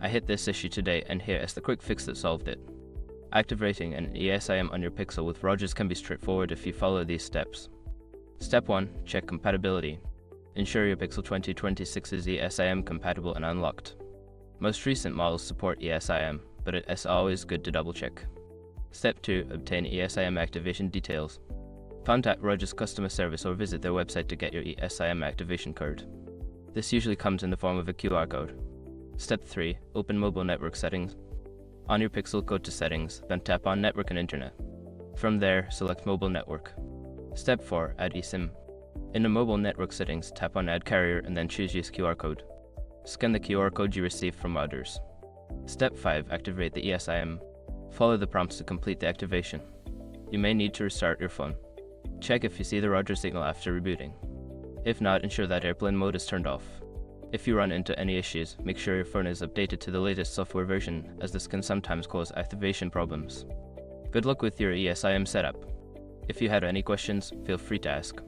I hit this issue today and here is the quick fix that solved it. Activating an ESIM on your Pixel with Rogers can be straightforward if you follow these steps. Step 1. Check compatibility. Ensure your Pixel 2026 is ESIM compatible and unlocked. Most recent models support ESIM, but it is always good to double check. Step 2. Obtain ESIM activation details. Contact Rogers customer service or visit their website to get your ESIM activation code. This usually comes in the form of a QR code. Step 3. Open mobile network settings. On your Pixel, go to Settings, then tap on Network and Internet. From there, select Mobile Network. Step 4. Add eSIM. In the mobile network settings, tap on Add Carrier and then choose Use QR code. Scan the QR code you received from Rogers. Step 5. Activate the ESIM. Follow the prompts to complete the activation. You may need to restart your phone. Check if you see the Rogers signal after rebooting. If not, ensure that airplane mode is turned off. If you run into any issues, make sure your phone is updated to the latest software version, as this can sometimes cause activation problems. Good luck with your ESIM setup. If you had any questions, feel free to ask.